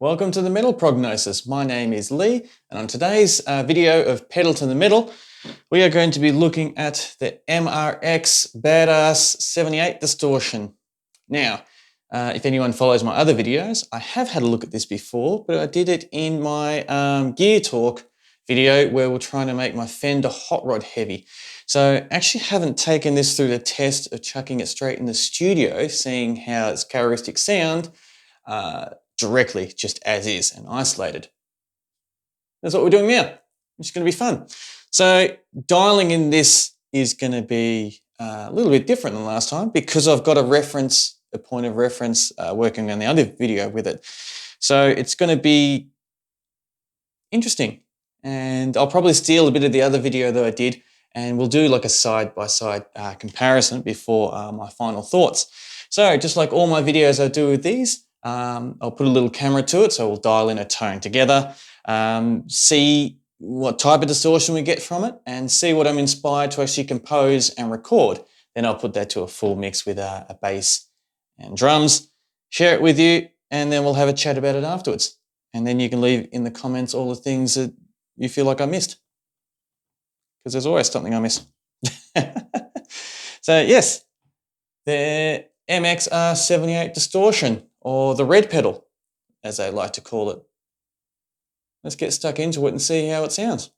Welcome to the Metal Prognosis. My name is Lee, and on today's video of Pedal to the Metal, we are going to be looking at the MRX Badass 78 Distortion. Now, if anyone follows my other videos, I have had a look at this before, but I did it in my Gear Talk video where we're trying to make my Fender hot rod heavy. So I actually haven't taken this through the test of chucking it straight in the studio, seeing how its characteristic sound directly, just as is and isolated. That's what we're doing now. It's going to be fun. So dialing in this is going to be a little bit different than last time because I've got a point of reference working on the other video with it. So it's going to be interesting. And I'll probably steal a bit of the other video that I did, and we'll do like a side-by-side comparison before my final thoughts. So just like all my videos I do with these, I'll put a little camera to it, so we'll dial in a tone together, see what type of distortion we get from it, and see what I'm inspired to actually compose and record. Then I'll put that to a full mix with a bass and drums, share it with you, and then we'll have a chat about it afterwards. And then you can leave in the comments all the things that you feel like I missed, because there's always something I miss. So yes, the MXR 78 Distortion, or the red pedal, as they like to call it. Let's get stuck into it and see how it sounds.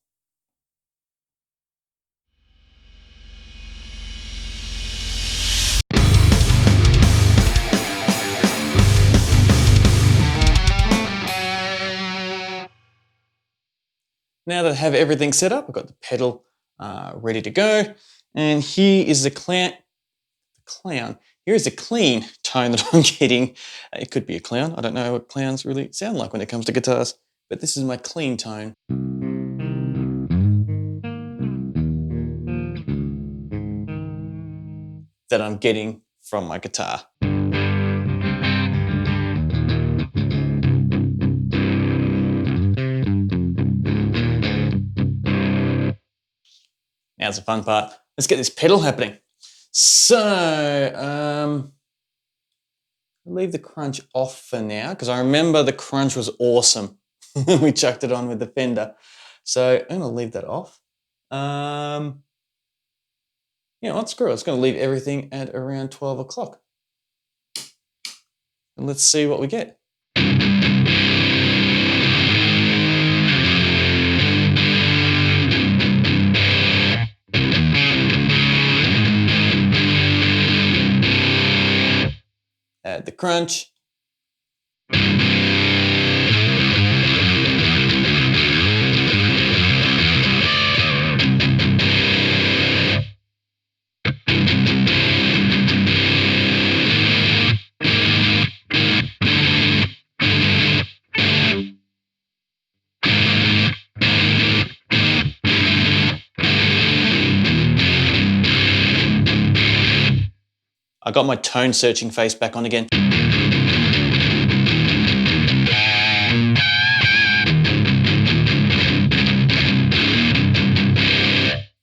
Now that I have everything set up, I've got the pedal ready to go, and here is the clown. Here is the clean tone that I'm getting. It could be a clown. I don't know what clowns really sound like when it comes to guitars, but this is my clean tone. That I'm getting from my guitar. Now's the fun part. Let's get this pedal happening. So, I'll leave the crunch off for now because I remember the crunch was awesome when we chucked it on with the Fender. So I'm going to leave that off. Yeah, well, screw it. It's going to leave everything at around 12 o'clock. And let's see what we get. Add the crunch. I got my tone searching face back on again.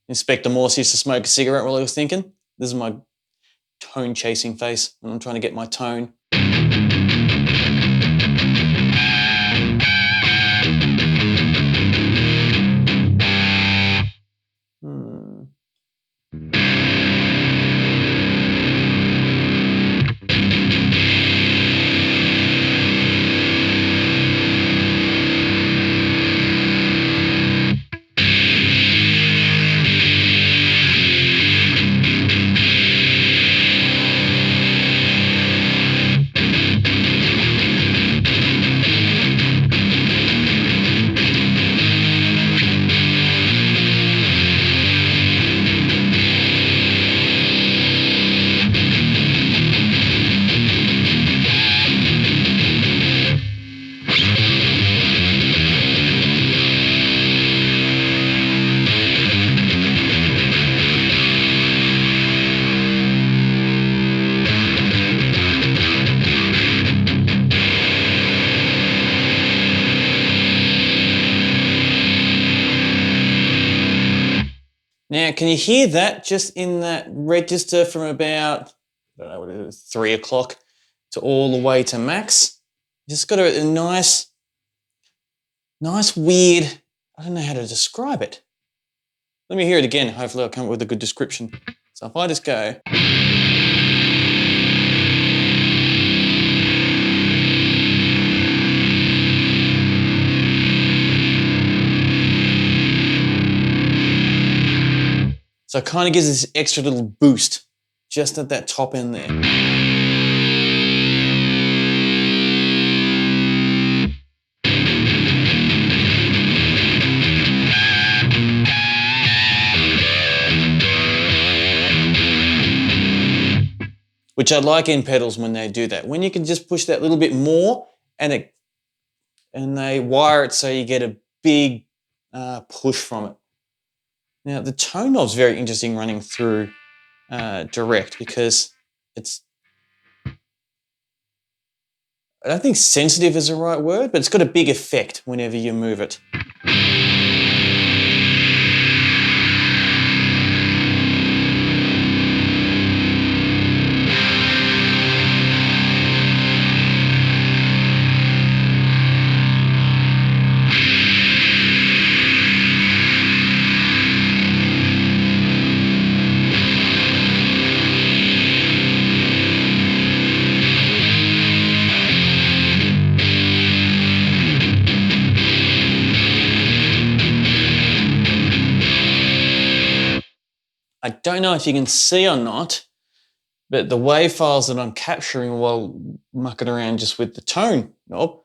Inspector Morse used to smoke a cigarette while he was thinking. This is my tone chasing face when I'm trying to get my tone. Now, can you hear that just in that register from about, I don't know what it is, 3 o'clock to all the way to max? Just got a nice Nice, weird, I don't know how to describe it. Let me hear it again. Hopefully I'll come up with a good description. So if I just go. So it kind of gives this extra little boost just at that top end there. Which I like in pedals when they do that. When you can just push that little bit more and they wire it so you get a big push from it. Now the tone knob's very interesting running through direct because it's, I don't think sensitive is the right word, but it's got a big effect whenever you move it. I don't know if you can see or not, but the wave files that I'm capturing while mucking around just with the tone knob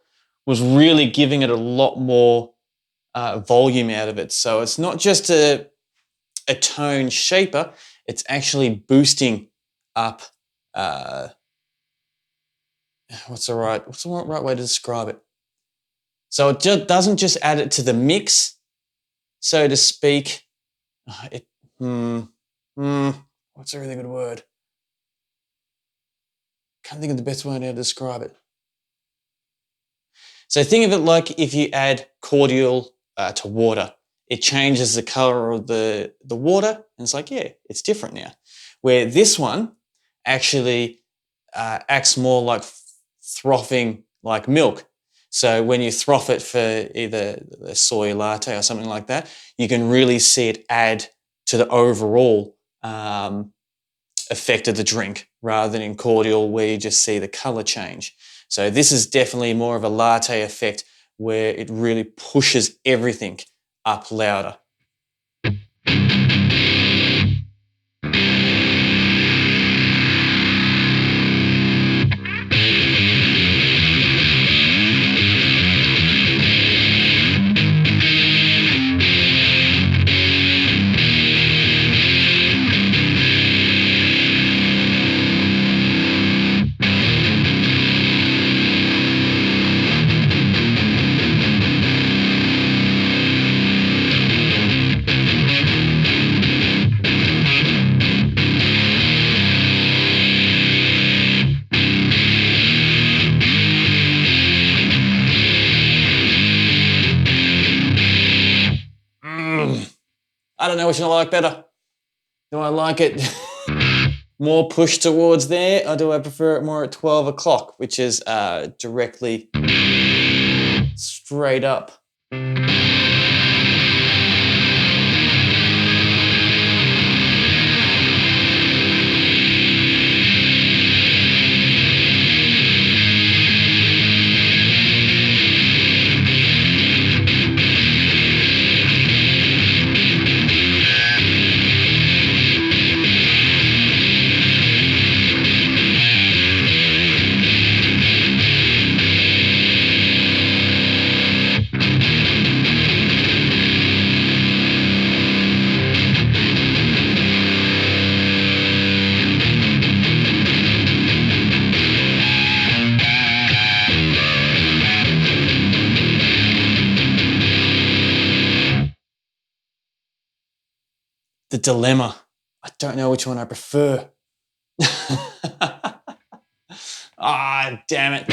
was really giving it a lot more volume out of it. So it's not just a tone shaper, it's actually boosting up, what's the right way to describe it? So it doesn't just add it to the mix, so to speak. What's a really good word? Can't think of the best way to describe it. So think of it like if you add cordial to water. It changes the color of the water, and it's like, yeah, it's different now. Where this one actually acts more like frothing like milk. So when you froth it for either a soy latte or something like that, you can really see it add to the overall effect of the drink, rather than in cordial where you just see the color change. So this is definitely more of a latte effect where it really pushes everything up louder. I don't know which one I like better. Do I like it more pushed towards there, or do I prefer it more at 12 o'clock, which is directly straight up? The dilemma. I don't know which one I prefer. Ah, damn it.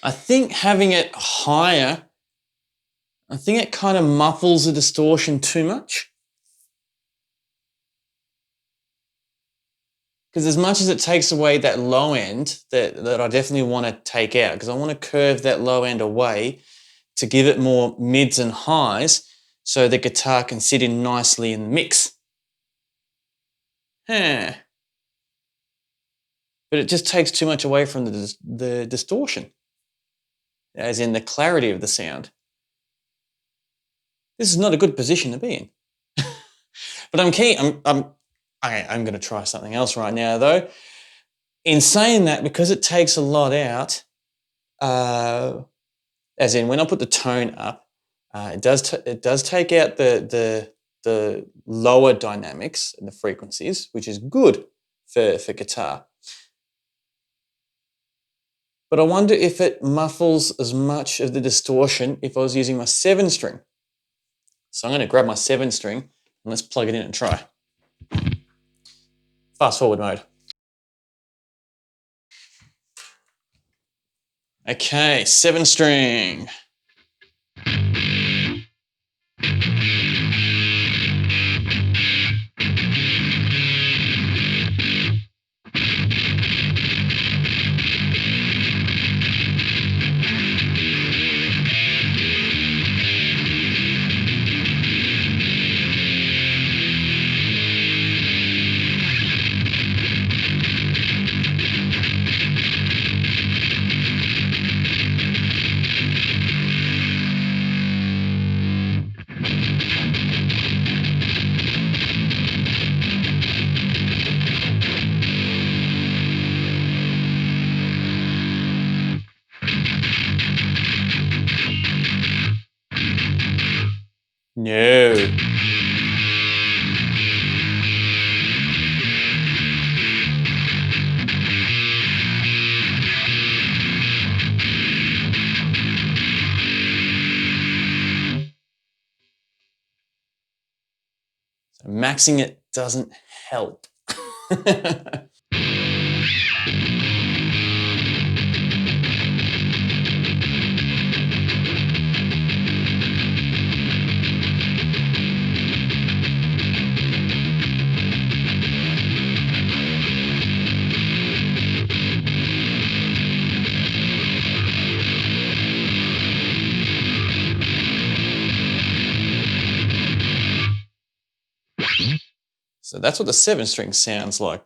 I think having it higher, I think it kind of muffles the distortion too much. Because as much as it takes away that low end that I definitely want to take out, because I want to curve that low end away to give it more mids and highs so the guitar can sit in nicely in the mix. But it just takes too much away from the distortion, as in the clarity of the sound. This is not a good position to be in. But I'm keen. I'm going to try something else right now, though. In saying that, because it takes a lot out, as in when I put the tone up, it does take out the lower dynamics and the frequencies, which is good for guitar. But I wonder if it muffles as much of the distortion if I was using my 7-string. So I'm going to grab my 7-string and let's plug it in and try. Fast forward mode. Okay, 7-string. No. So maxing it doesn't help. So that's what the 7-string sounds like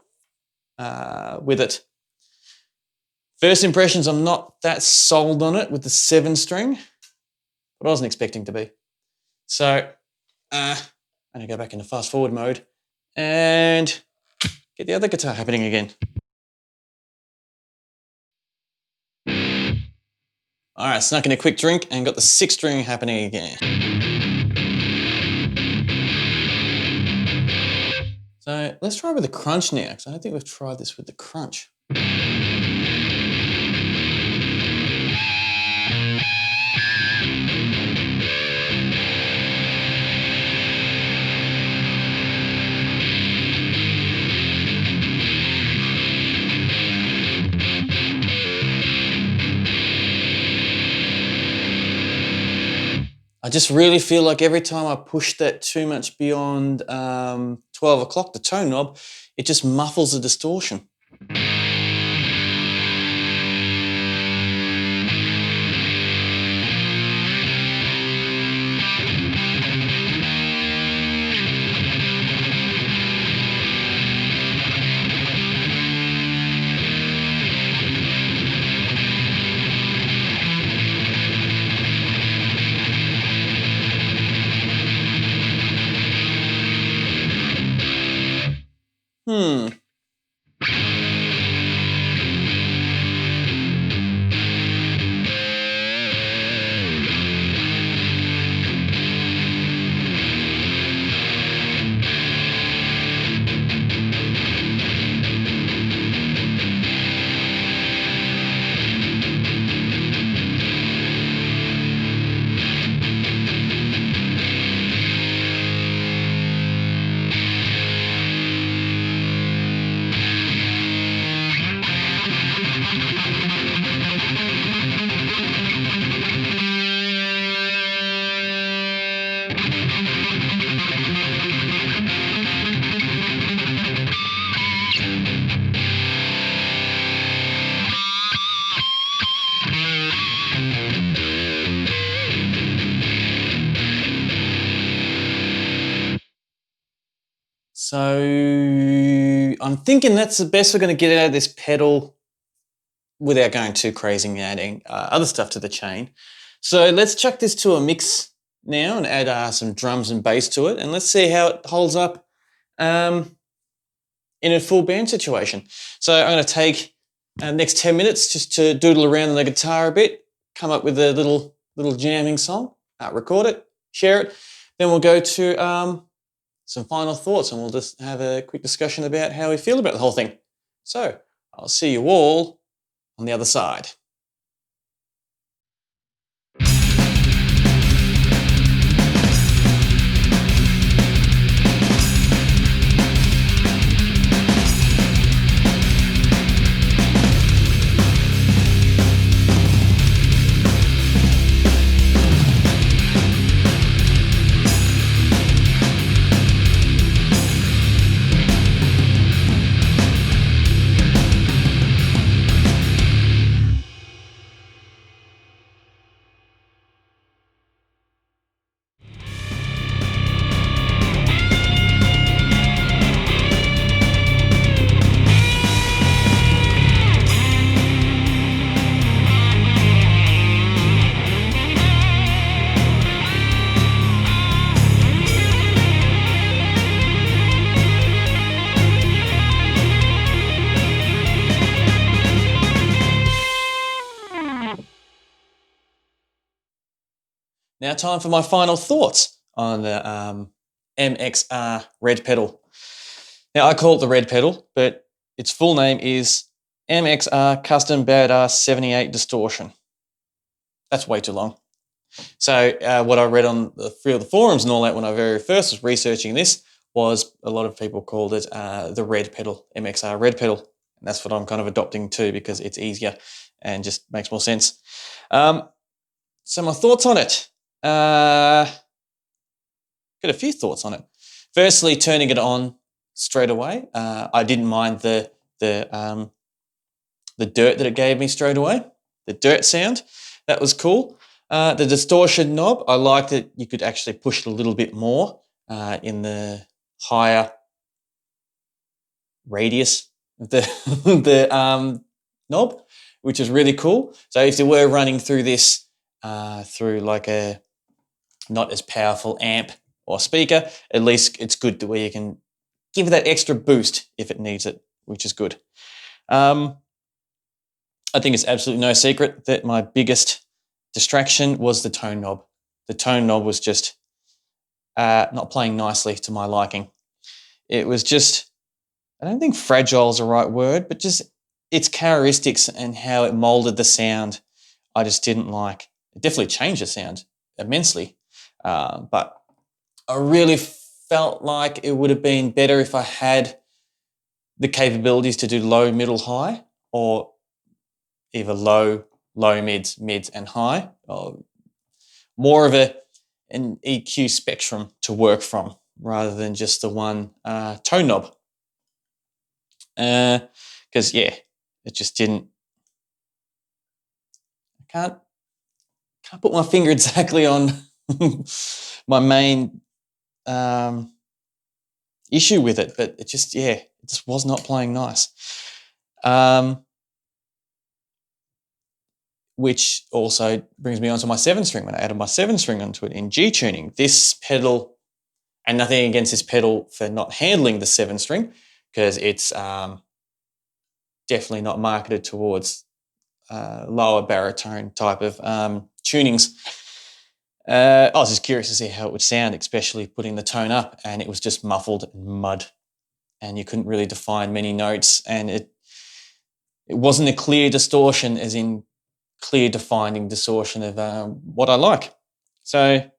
with it. First impressions, I'm not that sold on it with the 7-string, but I wasn't expecting to be. So I'm going to go back into fast forward mode and get the other guitar happening again. All right, snuck in a quick drink and got the 6-string happening again. So let's try with the crunch now, because I don't think we've tried this with the crunch. I just really feel like every time I push that too much beyond 12 o'clock, the tone knob, it just muffles the distortion. So I'm thinking that's the best we're going to get out of this pedal without going too crazy and adding other stuff to the chain. So let's chuck this to a mix now and add some drums and bass to it, and let's see how it holds up in a full band situation. So I'm going to take the next 10 minutes just to doodle around on the guitar a bit, come up with a little jamming song, record it, share it. Then we'll go to some final thoughts, and we'll just have a quick discussion about how we feel about the whole thing. So I'll see you all on the other side. Now time for my final thoughts on the MXR red pedal. Now I call it the red pedal, but its full name is MXR Custom Badass 78 Distortion. That's way too long. So what I read on the forums and all that when I very first was researching this was a lot of people called it the red pedal, MXR red pedal. And that's what I'm kind of adopting too, because it's easier and just makes more sense. So my thoughts on it. Got a few thoughts on it. Firstly, turning it on straight away. I didn't mind the dirt that it gave me straight away. The dirt sound, that was cool. The distortion knob, I liked that you could actually push it a little bit more in the higher radius of the knob, which is really cool. So if you were running through this through like a not as powerful amp or speaker, at least it's good where you can give it that extra boost if it needs it, which is good. I think it's absolutely no secret that my biggest distraction was the tone knob. The tone knob was just not playing nicely to my liking. It was just, I don't think fragile is the right word, but just its characteristics and how it molded the sound, I just didn't like. It definitely changed the sound immensely. But I really felt like it would have been better if I had the capabilities to do low, middle, high, or either low, mids, and high, or more of an EQ spectrum to work from rather than just the one tone knob. Because, yeah, it just didn't, I can't put my finger exactly on my main issue with it, but it just was not playing nice. Which also brings me on to my 7-string. When I added my 7-string onto it in G tuning, this pedal, and nothing against this pedal for not handling the 7-string, because it's definitely not marketed towards lower baritone type of tunings. I was just curious to see how it would sound, especially putting the tone up, and it was just muffled and mud, and you couldn't really define many notes, and it wasn't a clear distortion, as in clear defining distortion of what I like. So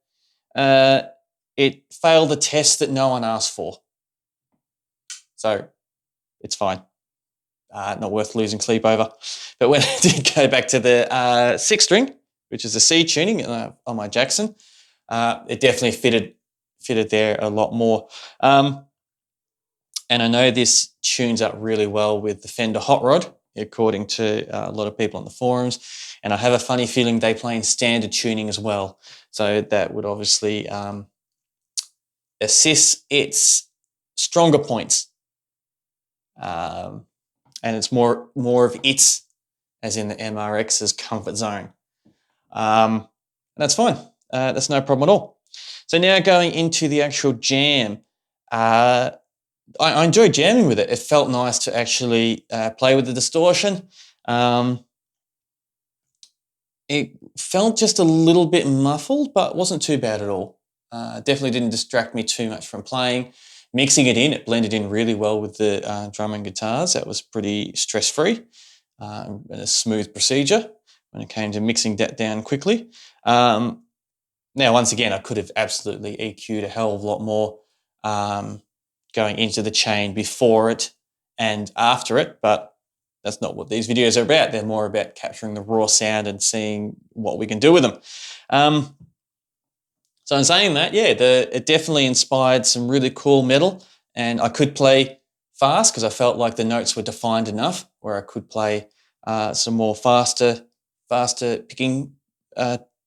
it failed the test that no one asked for. So it's fine. Not worth losing sleep over. But when I did go back to the 6-string, which is a C tuning on my Jackson, it definitely fitted there a lot more. And I know this tunes up really well with the Fender Hot Rod, according to a lot of people on the forums. And I have a funny feeling they play in standard tuning as well. So that would obviously assist its stronger points. And it's more of its, as in the MRX's comfort zone. That's fine. That's no problem at all. So now going into the actual jam. I enjoyed jamming with it. It felt nice to actually play with the distortion. It felt just a little bit muffled, but wasn't too bad at all. Definitely didn't distract me too much from playing. Mixing it in, it blended in really well with the drum and guitars. That was pretty stress-free and a smooth procedure when it came to mixing that down quickly. Now, once again, I could have absolutely EQ'd a hell of a lot more going into the chain before it and after it, but that's not what these videos are about. They're more about capturing the raw sound and seeing what we can do with them. So in saying that, yeah, it definitely inspired some really cool metal, and I could play fast because I felt like the notes were defined enough where I could play some more faster picking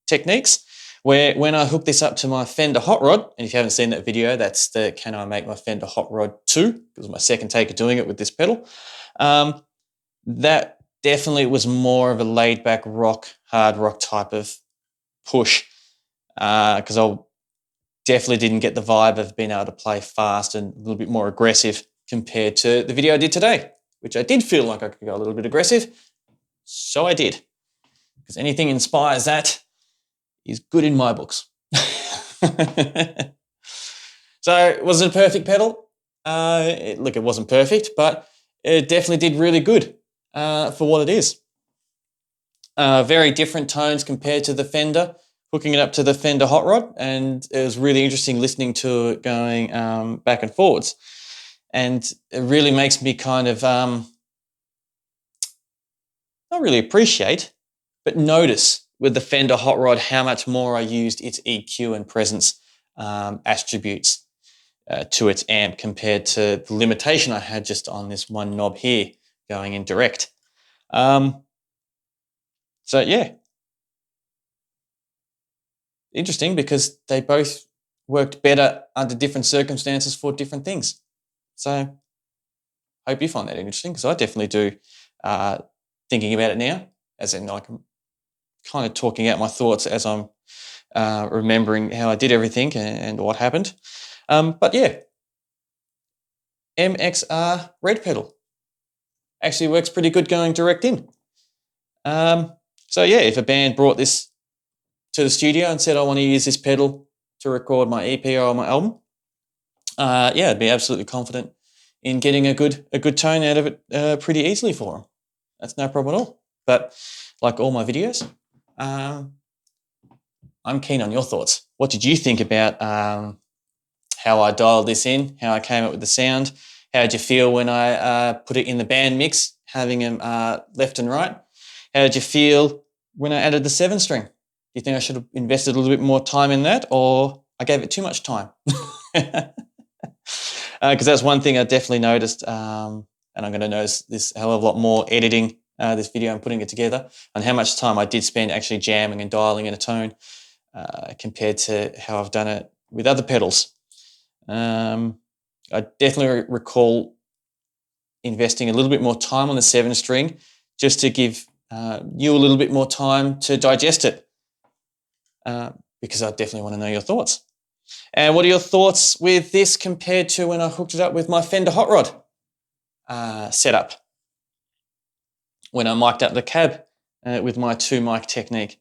techniques. Where when I hooked this up to my Fender Hot Rod, and if you haven't seen that video, that's the Can I Make My Fender Hot Rod 2, it was my second take of doing it with this pedal. That definitely was more of a laid-back rock, hard rock type of push, because I definitely didn't get the vibe of being able to play fast and a little bit more aggressive compared to the video I did today, which I did feel like I could go a little bit aggressive, so I did, because anything inspires that is good in my books. So was it a perfect pedal? Look, it wasn't perfect, but it definitely did really good for what it is. Very different tones compared to the Fender, hooking it up to the Fender Hot Rod, and it was really interesting listening to it going back and forwards. And it really makes me kind of not really appreciate, but notice with the Fender Hot Rod how much more I used its EQ and presence attributes to its amp compared to the limitation I had just on this one knob here going in direct. So yeah, interesting because they both worked better under different circumstances for different things. So I hope you find that interesting, because I definitely do. Thinking about it now, as in like I'm kind of talking out my thoughts as I'm remembering how I did everything and what happened. But yeah, MXR red pedal actually works pretty good going direct in. So yeah, if a band brought this to the studio and said I want to use this pedal to record my EP or my album, yeah, I'd be absolutely confident in getting a good tone out of it pretty easily for them. That's no problem at all. But like all my videos, I'm keen on your thoughts. What did you think about how I dialed this in, how I came up with the sound? How did you feel when I put it in the band mix, having them left and right? How did you feel when I added the 7-string? Do you think I should have invested a little bit more time in that, or I gave it too much time? Because that's one thing I definitely noticed, and I'm going to notice this a hell of a lot more editing this video and putting it together, and how much time I did spend actually jamming and dialing in a tone compared to how I've done it with other pedals. I definitely recall investing a little bit more time on the 7-string just to give you a little bit more time to digest it, because I definitely want to know your thoughts. And what are your thoughts with this compared to when I hooked it up with my Fender Hot Rod setup? When I mic'd up the cab with my 2-mic technique.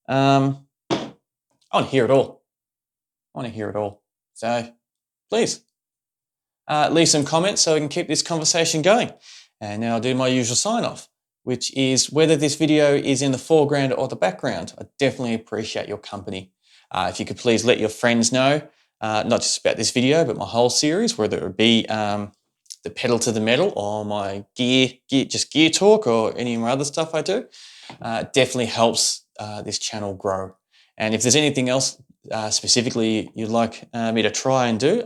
I want to hear it all. So please leave some comments so we can keep this conversation going. And now I'll do my usual sign off, which is whether this video is in the foreground or the background, I definitely appreciate your company. If you could please let your friends know, not just about this video, but my whole series, whether it be the pedal to the metal or my gear talk or any of my other stuff I do, definitely helps this channel grow. And if there's anything else specifically you'd like me to try and do,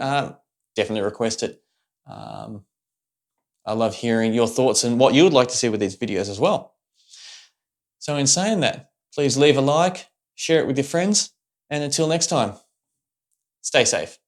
definitely request it. I love hearing your thoughts and what you would like to see with these videos as well. So in saying that, please leave a like, share it with your friends, and until next time, stay safe.